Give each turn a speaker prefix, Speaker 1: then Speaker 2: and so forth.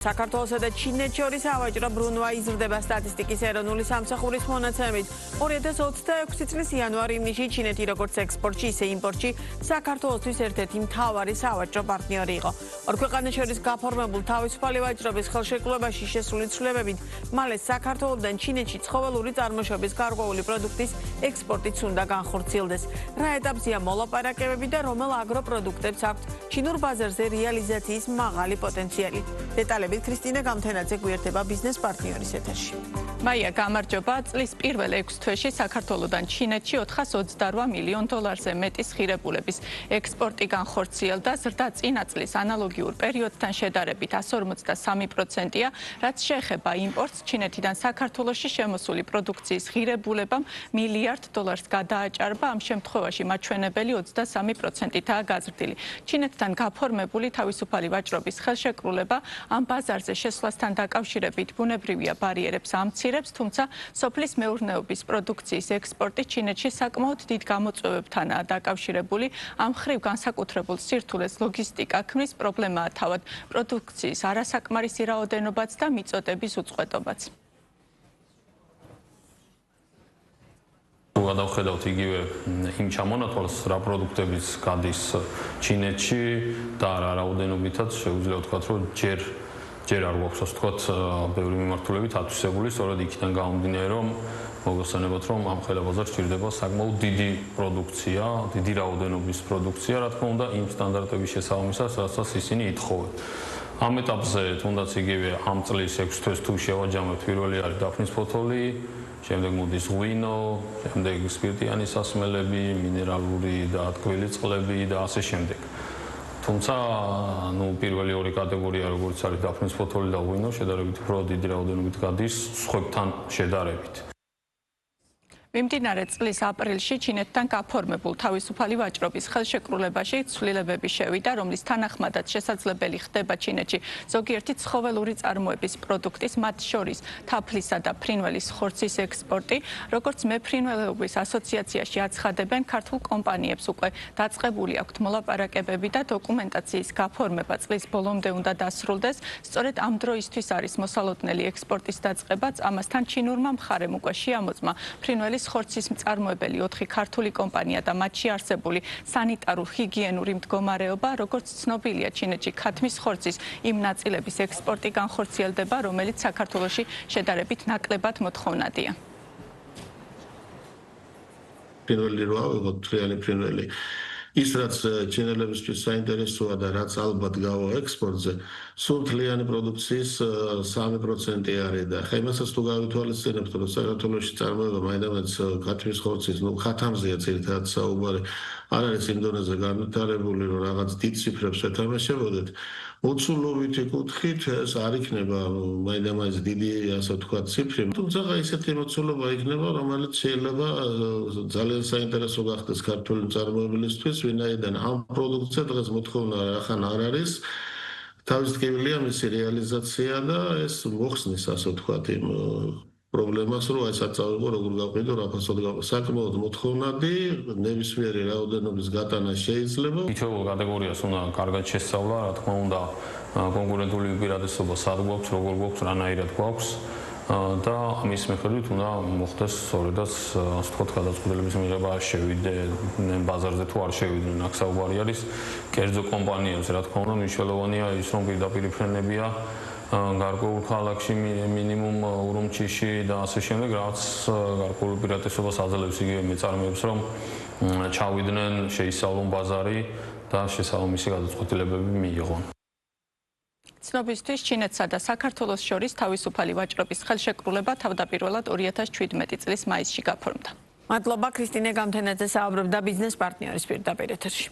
Speaker 1: საქართველოსა და ჩინეთს შორის ავაჭრა ბრუნვა იზრდება სტატისტიკის ეროვნული სამსახურის მონაცემებით. 2026 წლის იანვარ-ივნისში ჩინეთი როგორც ექსპორტში, ისე იმპორტში საქართველოსთვის ერთ-ერთი მთავარი სავაჭრო პარტნიორი იყო. ორ ქვეყანას შორის გაფორმებულ თავისუფალი ვაჭრობის ხელშეკრულებაში შესული ცვლილებებით, მალე საქართველოსდან ჩინეთში ცხოველური წარმოშობის გარკვეული პროდუქტის ექსპორტიც უნდა განხორციელდეს. რა ეტაპზეა მოლაპარაკებები და რომელ აგროპროდუქტებს აქვთ ჩინურ ბაზარზე რეალიზაციის მაღალი პოტენციალი? დეტალებით ქრისტინა გამთენაძე გვერდება ბიზნეს პარტნიორის ეთერში.
Speaker 2: მაია, გამარჯობა. წლის პირველ 6 თვეში საქართველოსდან ჩინეთში 428 მილიონ დოლარზე მეტის ღირებულების ექსპორტი განხორციელდა, ზრდა წინა წლის ანალოგიურ პერიოდთან შედარებით 153%-ია, რაც შეეხება იმპორტს, ჩინეთიდან საქართველოში შემოსული პროდუქციის ღირებულებამ მილიარდ დოლარს გადააჭარბა, ამ შემთხვევაში მაჩვენებელი 23%-აა გაზრდილი. ჩინეთთან გაფორმებული თავისუფალი ვაჭრობის ხელშეკრულება ამ ბაზარზე შესვლასთან დაკავშირებით ბუნებრივია ბარიერებს ამცირებს, თუმცა სოფლის მეურნეობის პროდუქციის ექსპორტი ჩინეთში საკმაოდ დიდ გამოწვევებთანაა დაკავშირებული. ამ მხრივ განსაკუთრებულ სირთულეს ლოგისტიკა ქმნის, პრობლემაა თავად პროდუქციის არასაკმარისი რაოდენობაც და მიწოდების უწყვეტობაც.
Speaker 3: გადავხედავთ იგივე იმ ჩამონათვალს, რა პროდუქტებიც გადის ჩინეთში და რა რაოდენობითაც შეუძლია ვთქვათ, რომ ჯერ არ გვაქვს ასე ვთქვათ, ბევრი მიმართულებით ათვისებული, სწორედ იქიდან გამომდინარე, რომ მოგესალმებათ, რომ ამ ხელა ბაზარს ჭირდება საკმაოდ დიდი პროდუქცია, დიდი რაოდენობის პროდუქცია, რა თქმა უნდა, იმ სტანდარტების შესაბამისად, რასაც ისინი ითხოვენ. ამ ეტაპზე თუნდაც იგივე ამ წლის 6 თვეს თუ შევაჯამებთ, პირველი არის დაფნის ფოთოლი, შემდეგ მოდის ღვინო, შემდეგ სპირტიანი სასმელები, მინერალური და ტკბილი წყლები და ასე შემდეგ. თუმცა, პირველი ორი კატეგორია, როგორც არის დაფნის ფოთოლი და ღვინო, შედარებით უფრო დიდი რაოდენობით გადის სხვებთან შედარებით.
Speaker 2: მიმდინარე წლის აპრილში ჩინეთთან გაფორმებულ თავისუფალი ვაჭრობის ხელშეკრულებაში ცვლილებები შევიდა, რომლის თანახმადაც შესაძლებელი ხდება ჩინეთში ზოგიერთი ცხოველური წარმოების პროდუქტის, მათ შორის თაფლისა და ფრინველის ხორცის ექსპორტი. როგორც მეფრინველეობის ასოციაციაში აცხადებენ, ქართულ კომპანიებს უკვე დაწყებული აქვთ მოლაპარაკებები და დოკუმენტაციის გაფორმება წლის ბოლომდე უნდა დასრულდეს. სწორედ ამ დროისთვის არის მოსალოდნელი ექსპორტის დაწყებაც, ამასთან ჩინურმა მხარემ უკვე შეამოწმა ფრინველის ხორცის მწარმოებელი 4 ქართული კომპანია და მათში არსებული სანიტარულ-ჰიგიენური მდგომარეობა, როგორც ცნობილია, ჩინეთში ქათმის ხორცის იმ ნაწილების ექსპორტი განხორციელდება, რომელიც საქართველოში შედარებით ნაკლებად მოთხოვნადია.
Speaker 4: ფრინველი რა ვიღოთ, თლიანი ფრინველი. ის რაც ჩინელებისთვის საინტერესოა და რაც ალბათ გავა ექსპორტზე, სულ თლიანი პროდუქციის 3% არის და ხა იმასაც თუ გავითვალისწინებთ, რომ საქართველოში წარმოება მაინც ქათმის ხორცის, ხათამზეა ძირითადად საუბარი, არ არის იმ დონეზე განვითარებული, რომ რაღაც დიდ ციფრებს ეთამაშებოდეთ. მოცულობითი კუთხით ეს არ იქნება მაინც დიდი, ასე ვთქვათ, ციფრი, თუმცა ისეთი მოცულობა იქნება, რომელიც შეიძლება ძალიან საინტერესო გახდეს ქართული მწარმოებლისთვის, ვინაიდან ამ პროდუქცია დღეს მოთხოვნა ახან არ არის. თავის ტკივილია მისი რეალიზაცია და ეს მოხსნის, ასე ვთქვათ, იმ პრობლემას, რომ აი საწავიღო როგორ გავყიდო, რა ფასად გავყიდო. საკმაოდ მოთხოვნადი, ნებისმიერი რაოდენობის გატანა შეიძლება.
Speaker 3: თითოეულ კატეგორიას უნდა კარგად შესწავლა, რა თქმა უნდა, კონკურენტული უპირატესობა სად გვაქვს, როგორ გვაქვს, რანაირად გვაქვს და ამის მიხედვით უნდა მოხდეს სწორედაც, ასე ვთქვათ, გადაწყვეტილების მიღება არ შევიდნენ ბაზარზე თუ არ შევიდნენ. აქ საუბარი არის კერძო კომპანიებზე, რა თქმა უნდა, მნიშვნელოვანია ის, რომ პირდაპირ ფრენებია გარკვეულ ქალაქში მინიმუმ ურუმჩიში და ასე შემდეგ, რაც გარკვეულ უპირატესობას აძლევს იგივე მეწარმეებს, რომ ჩავიდნენ, შეისწავლონ ბაზარი და შესაბამისი გადაწყვეტილებები მიიღონ.
Speaker 2: ცნობისთვის ჩინეთსა და საქართველოს შორის თავისუფალი ვაჭრობის ხელშეკრულება თავდაპირველად 2017 წლის მაისში გაფორმდა.
Speaker 1: მადლობა ქრისტინა გამთენაძე, საუბრობდა ბიზნეს პარტნიორის პირდაპირ ეთერში.